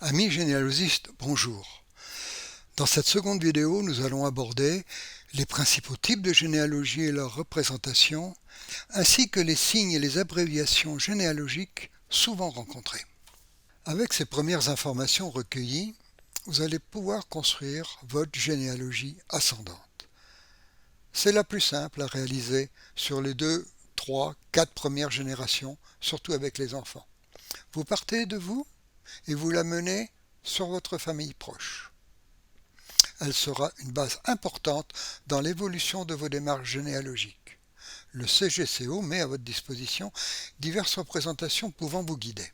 Amis généalogistes, bonjour. Dans cette seconde vidéo, nous allons aborder les principaux types de généalogie et leurs représentations, ainsi que les signes et les abréviations généalogiques souvent rencontrées. Avec ces premières informations recueillies, vous allez pouvoir construire votre généalogie ascendante. C'est la plus simple à réaliser sur les 2, 3, 4 premières générations, surtout avec les enfants. Vous partez de vous et vous la menez sur votre famille proche. Elle sera une base importante dans l'évolution de vos démarches généalogiques. Le CGCO met à votre disposition diverses représentations pouvant vous guider.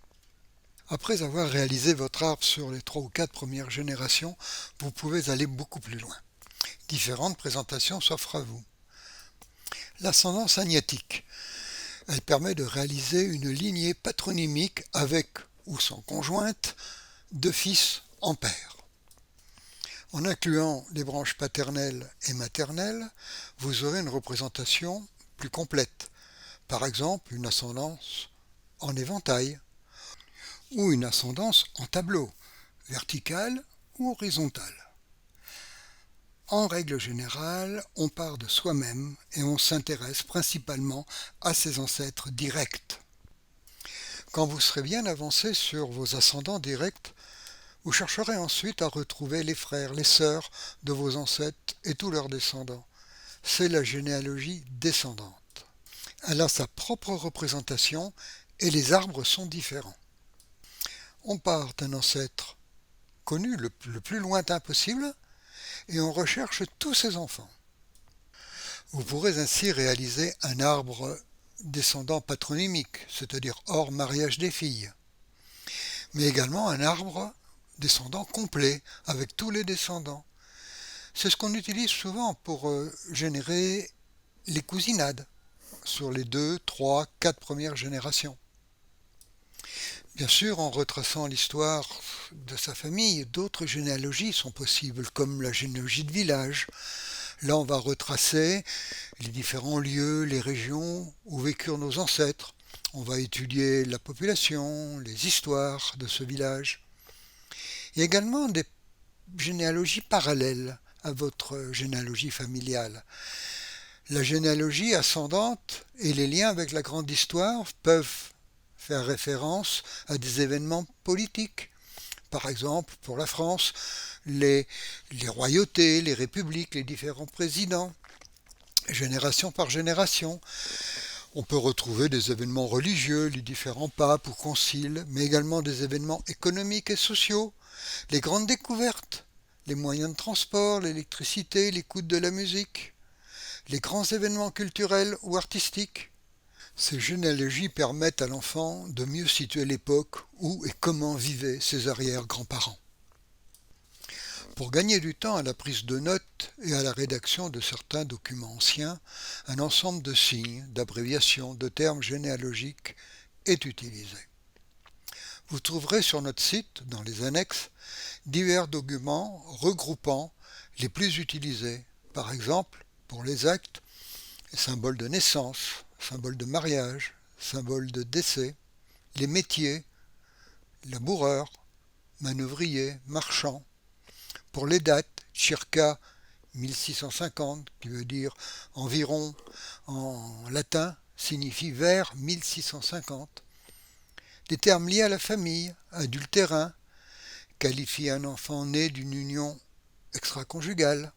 Après avoir réalisé votre arbre sur les 3 ou 4 premières générations, vous pouvez aller beaucoup plus loin. Différentes présentations s'offrent à vous. L'ascendance agnatique. Elle permet de réaliser une lignée patronymique avec ou sans conjointe de fils en pair. En incluant les branches paternelles et maternelles, vous aurez une représentation plus complète. Par exemple, une ascendance en éventail ou une ascendance en tableau, verticale ou horizontale. En règle générale, on part de soi-même et on s'intéresse principalement à ses ancêtres directs. Quand vous serez bien avancé sur vos ascendants directs, vous chercherez ensuite à retrouver les frères, les sœurs de vos ancêtres et tous leurs descendants. C'est la généalogie descendante. Elle a sa propre représentation et les arbres sont différents. On part d'un ancêtre connu le plus lointain possible et on recherche tous ses enfants. Vous pourrez ainsi réaliser un arbre descendant patronymique, c'est-à-dire hors mariage des filles, mais également un arbre descendant complet avec tous les descendants. C'est ce qu'on utilise souvent pour générer les cousinades sur les 2, 3, 4 premières générations. Bien sûr, en retraçant l'histoire de sa famille, d'autres généalogies sont possibles, comme la généalogie de village. Là, on va retracer les différents lieux, les régions où vécurent nos ancêtres. On va étudier la population, les histoires de ce village. Il y a également des généalogies parallèles à votre généalogie familiale. La généalogie ascendante et les liens avec la grande histoire peuvent faire référence à des événements politiques. Par exemple, pour la France, les royautés, les républiques, les différents présidents, génération par génération. On peut retrouver des événements religieux, les différents papes ou conciles, mais également des événements économiques et sociaux, les grandes découvertes, les moyens de transport, l'électricité, l'écoute de la musique, les grands événements culturels ou artistiques. Ces généalogies permettent à l'enfant de mieux situer l'époque où et comment vivaient ses arrière-grands-parents. Pour gagner du temps à la prise de notes et à la rédaction de certains documents anciens, un ensemble de signes, d'abréviations, de termes généalogiques est utilisé. Vous trouverez sur notre site, dans les annexes, divers documents regroupant les plus utilisés. Par exemple, pour les actes, les symboles de naissance, symboles de mariage, symboles de décès, les métiers, laboureur, manœuvrier, marchand. Pour les dates, circa 1650, qui veut dire environ en latin, signifie vers 1650. Les termes liés à la famille, adultérin, qualifie un enfant né d'une union extra-conjugale.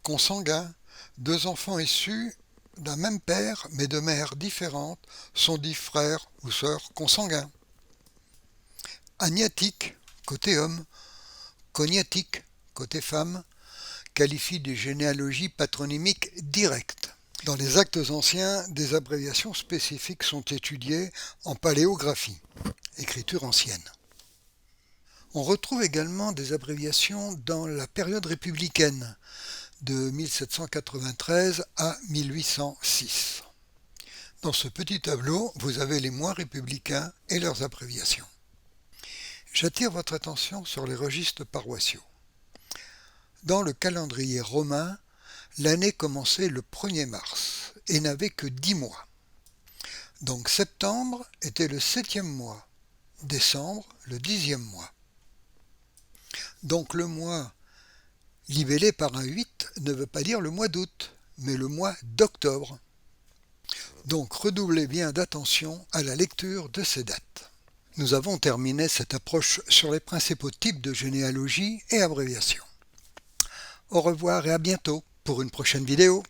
Consanguin, deux enfants issus d'un même père mais de mères différentes sont dits frères ou sœurs consanguins. Agnatique, côté homme, cognatique, côté femme, qualifie des généalogies patronymiques directes. Dans les actes anciens, des abréviations spécifiques sont étudiées en paléographie, écriture ancienne. On retrouve également des abréviations dans la période républicaine, de 1793 à 1806. Dans ce petit tableau, vous avez les mois républicains et leurs abréviations. J'attire votre attention sur les registres paroissiaux. Dans le calendrier romain, l'année commençait le 1er mars et n'avait que 10 mois. Donc septembre était le 7e mois, décembre, le 10e mois. Donc le mois libellé par un 8 ne veut pas dire le mois d'août, mais le mois d'octobre. Donc redoublez bien d'attention à la lecture de ces dates. Nous avons terminé cette approche sur les principaux types de généalogie et abréviations. Au revoir et à bientôt pour une prochaine vidéo.